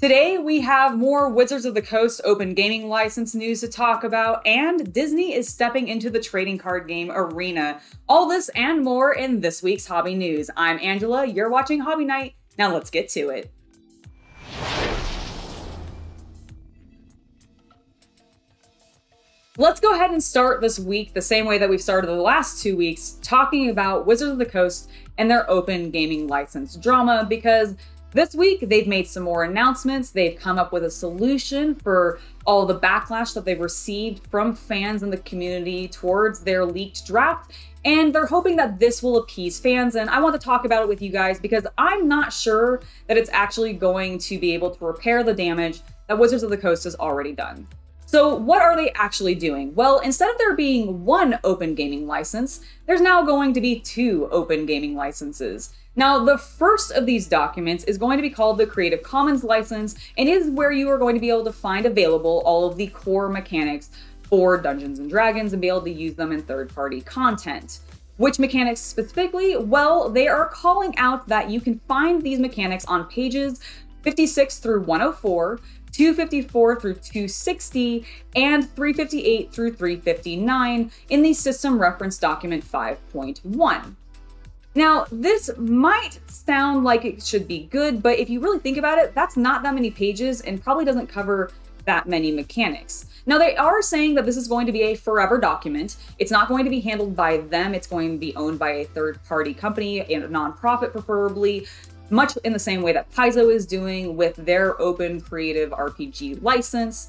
Today, we have more Wizards of the Coast open gaming license news to talk about, and Disney is stepping into the trading card game arena. All this and more in this week's Hobby News. I'm Angela, you're watching Hobby Night. Now let's get to it. Let's go ahead and start this week the same way that we've started the last 2 weeks, talking about Wizards of the Coast and their open gaming license drama, because this week they've made some more announcements. They've come up with a solution for all the backlash that they've received from fans in the community towards their leaked draft, and they're hoping that this will appease fans. And I want to talk about it with you guys because I'm not sure that it's actually going to be able to repair the damage that Wizards of the Coast has already done. So what are they actually doing? Well, instead of there being one open gaming license, there's now going to be 2 open gaming licenses. Now, the first of these documents is going to be called the Creative Commons license, and is where you are going to be able to find available all of the core mechanics for Dungeons & Dragons and be able to use them in third-party content. Which mechanics specifically? Well, they are calling out that you can find these mechanics on pages 56 through 104, 254 through 260, and 358 through 359 in the System Reference Document 5.1. Now, this might sound like it should be good, but if you really think about it, that's not that many pages and probably doesn't cover that many mechanics. Now, they are saying that this is going to be a forever document. It's not going to be handled by them. It's going to be owned by a third-party company and a nonprofit, preferably, much in the same way that Paizo is doing with their open creative RPG license.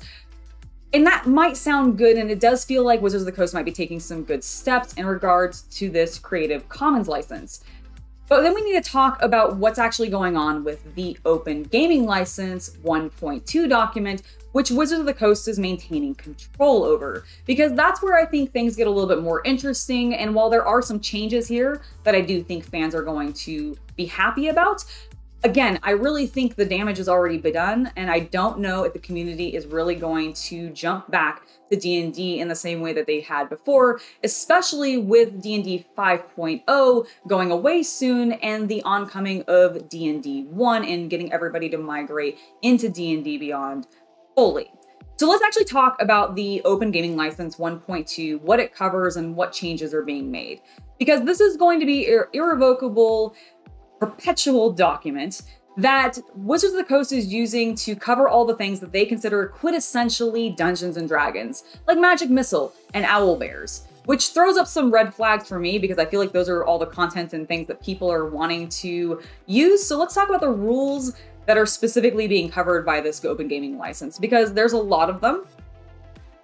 And that might sound good, and it does feel like Wizards of the Coast might be taking some good steps in regards to this Creative Commons license. But then we need to talk about what's actually going on with the Open Gaming License 1.2 document, which Wizards of the Coast is maintaining control over, because that's where I think things get a little bit more interesting. And while there are some changes here that I do think fans are going to be happy about, again, I really think the damage has already been done, and I don't know if the community is really going to jump back to D&D in the same way that they had before, especially with D&D 5.0 going away soon and the oncoming of D&D 1 and getting everybody to migrate into D&D Beyond fully. So let's actually talk about the Open Gaming License 1.2, what it covers and what changes are being made, because this is going to be irrevocable, perpetual document that Wizards of the Coast is using to cover all the things that they consider quintessentially Dungeons & Dragons, like Magic Missile and Owlbears, which throws up some red flags for me because I feel like those are all the content and things that people are wanting to use. So let's talk about the rules that are specifically being covered by this open gaming license, because there's a lot of them.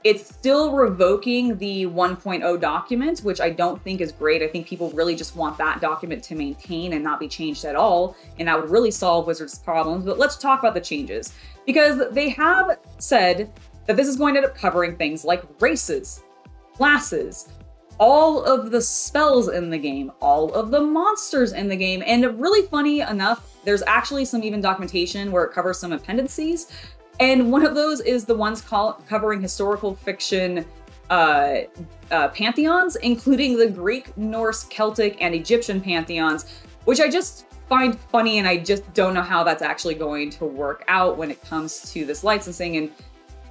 It's still revoking the 1.0 document, which I don't think is great. I think people really just want that document to maintain and not be changed at all, and that would really solve Wizards' problems. But let's talk about the changes, because they have said that this is going to end up covering things like races, classes, all of the spells in the game, all of the monsters in the game, and really funny enough, there's actually some even documentation where it covers some appendices. And one of those is the ones covering historical fiction pantheons, including the Greek, Norse, Celtic, and Egyptian pantheons, which I just find funny, and I just don't know how that's actually going to work out when it comes to this licensing and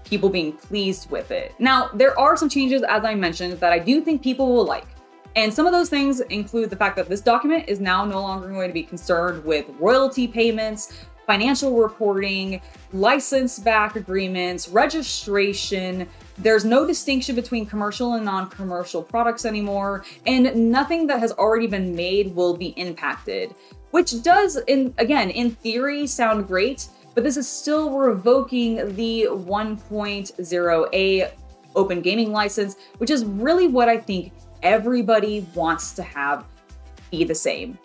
people being pleased with it. Now, there are some changes, as I mentioned, that I do think people will like. And some of those things include the fact that this document is now no longer going to be concerned with royalty payments, financial reporting, license-back agreements, registration. There's no distinction between commercial and non-commercial products anymore, and nothing that has already been made will be impacted, which does, again, in theory, sound great, but this is still revoking the 1.0A open gaming license, which is really what I think everybody wants to have be the same.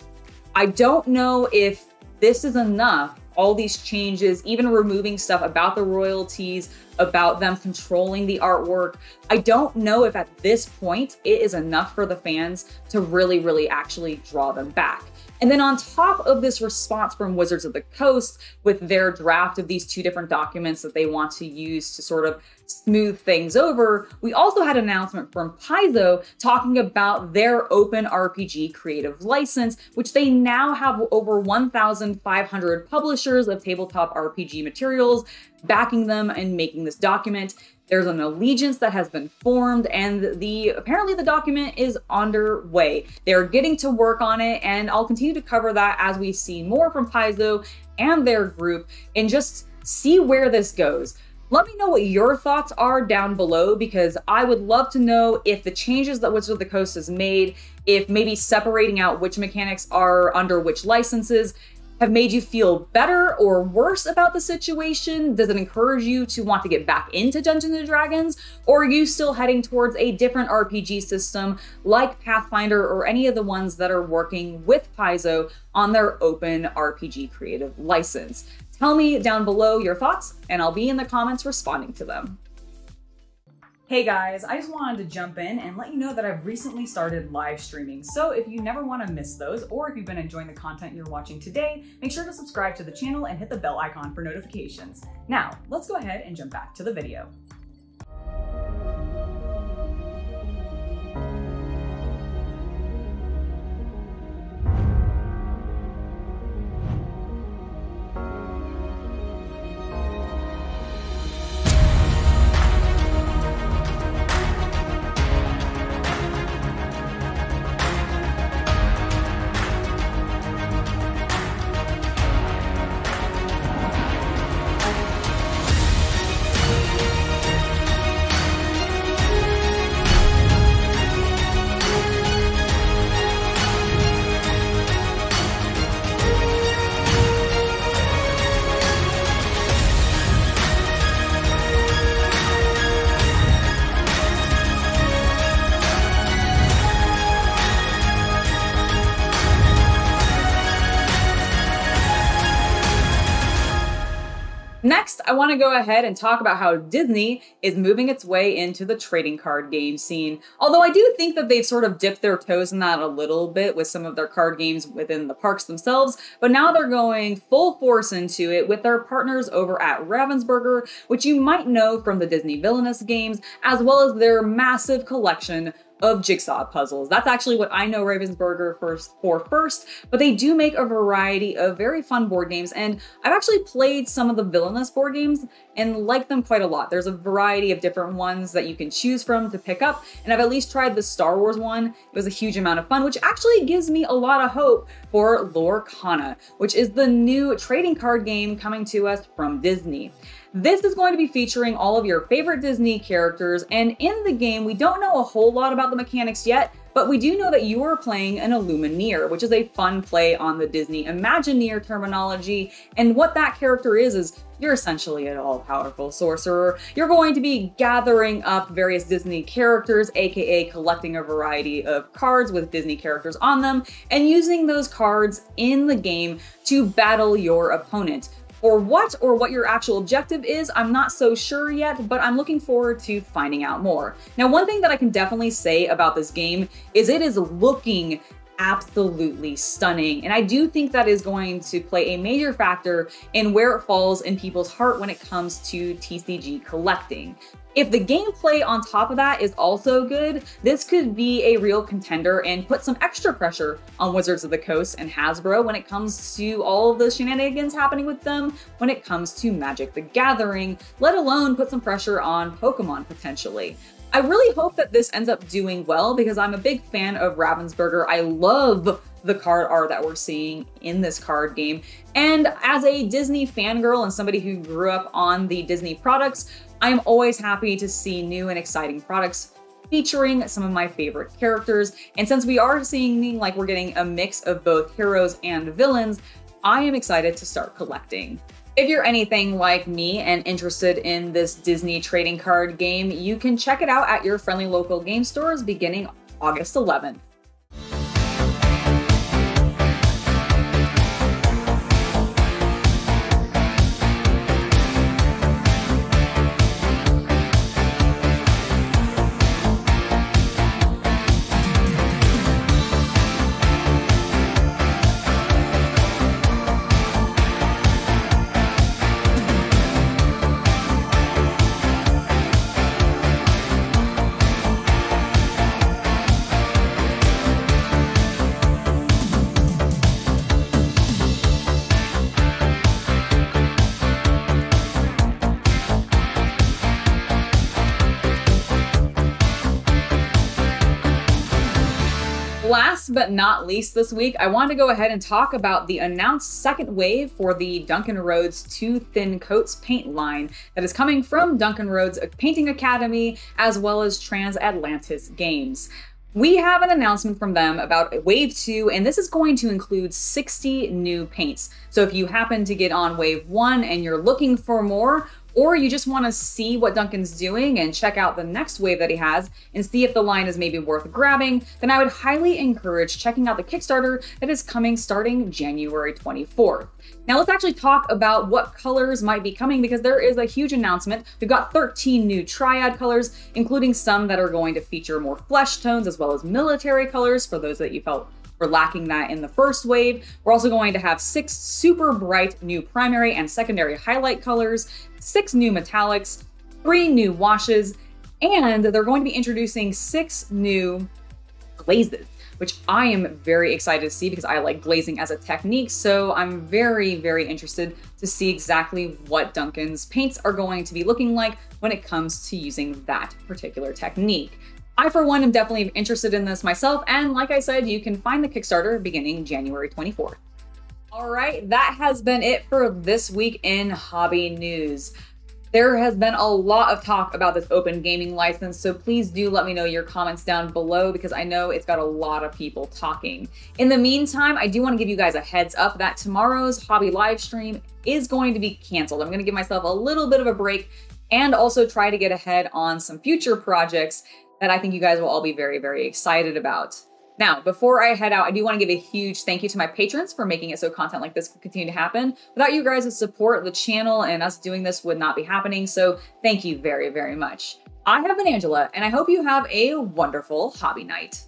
I don't know if this is enough, all these changes, even removing stuff about the royalties, about them controlling the artwork. I don't know if at this point it is enough for the fans to really actually draw them back. And then on top of this response from Wizards of the Coast with their draft of these two different documents that they want to use to sort of smooth things over, we also had an announcement from Paizo talking about their open RPG creative license, which they now have over 1,500 publishers of tabletop RPG materials backing them and making this document. There's an allegiance that has been formed, and apparently the document is underway. They're getting to work on it, and I'll continue to cover that as we see more from Paizo and their group and just see where this goes. Let me know what your thoughts are down below, because I would love to know if the changes that Wizards of the Coast has made, if maybe separating out which mechanics are under which licenses, have made you feel better or worse about the situation? Does it encourage you to want to get back into Dungeons & Dragons? Or are you still heading towards a different RPG system like Pathfinder or any of the ones that are working with Paizo on their open RPG creative license? Tell me down below your thoughts, and I'll be in the comments responding to them. Hey guys, I just wanted to jump in and let you know that I've recently started live streaming. So if you never want to miss those, or if you've been enjoying the content you're watching today, make sure to subscribe to the channel and hit the bell icon for notifications. Now, let's go ahead and jump back to the video. Next, I want to go ahead and talk about how Disney is moving its way into the trading card game scene. Although I do think that they've sort of dipped their toes in that a little bit with some of their card games within the parks themselves, but now they're going full force into it with their partners over at Ravensburger, which you might know from the Disney Villainous games, as well as their massive collection of jigsaw puzzles. That's actually what I know Ravensburger for first, but they do make a variety of very fun board games, and I've actually played some of the Villainous board games and like them quite a lot. There's a variety of different ones that you can choose from to pick up, and I've at least tried the Star Wars one. It was a huge amount of fun, which actually gives me a lot of hope for Lorcana, which is the new trading card game coming to us from Disney. This is going to be featuring all of your favorite Disney characters, and in the game, we don't know a whole lot about the mechanics yet, but we do know that you are playing an Illumineer, which is a fun play on the Disney Imagineer terminology, and what that character is you're essentially an all-powerful sorcerer. You're going to be gathering up various Disney characters, aka collecting a variety of cards with Disney characters on them, and using those cards in the game to battle your opponent. Or what your actual objective is, I'm not so sure yet, but I'm looking forward to finding out more. Now, one thing that I can definitely say about this game is it is looking absolutely stunning, and I do think that is going to play a major factor in where it falls in people's heart when it comes to TCG collecting. If the gameplay on top of that is also good, this could be a real contender and put some extra pressure on Wizards of the Coast and Hasbro when it comes to all of the shenanigans happening with them when it comes to Magic the Gathering, let alone put some pressure on Pokemon potentially. I really hope that this ends up doing well because I'm a big fan of Ravensburger. I love the card art that we're seeing in this card game. And as a Disney fangirl and somebody who grew up on the Disney products, I'm always happy to see new and exciting products featuring some of my favorite characters. And since we are seeing like we're getting a mix of both heroes and villains, I am excited to start collecting. If you're anything like me and interested in this Disney trading card game, you can check it out at your friendly local game stores beginning August 11th. last but not least this week, I wanted to go ahead and talk about the announced second wave for the Duncan Rhodes Two Thin Coats paint line that is coming from Duncan Rhodes Painting Academy as well as Transatlantis Games. We have an announcement from them about Wave 2, and this is going to include 60 new paints. So if you happen to get on Wave 1 and you're looking for more, or you just want to see what Duncan's doing and check out the next wave that he has and see if the line is maybe worth grabbing, then I would highly encourage checking out the Kickstarter that is coming starting January 24th. Now let's actually talk about what colors might be coming, because there is a huge announcement. We've got 13 new triad colors, including some that are going to feature more flesh tones as well as military colors for those that you felt were lacking that in the first wave. We're also going to have 6 super bright new primary and secondary highlight colors, 6 new metallics, 3 new washes, and they're going to be introducing 6 new glazes, which I am very excited to see because I like glazing as a technique. So I'm very, very interested to see exactly what Duncan's paints are going to be looking like when it comes to using that particular technique. I, for one, am definitely interested in this myself, and like I said, you can find the Kickstarter beginning January 24th. All right, that has been it for this week in hobby news. There has been a lot of talk about this open gaming license, so please do let me know your comments down below because I know it's got a lot of people talking. In the meantime, I do want to give you guys a heads up that tomorrow's hobby live stream is going to be canceled. I'm going to give myself a little bit of a break and also try to get ahead on some future projects that I think you guys will all be very, very excited about. Now, before I head out, I do want to give a huge thank you to my patrons for making it so content like this can continue to happen. Without you guys' support, the channel and us doing this would not be happening, so thank you very, very much. I have been Angela, and I hope you have a wonderful hobby night.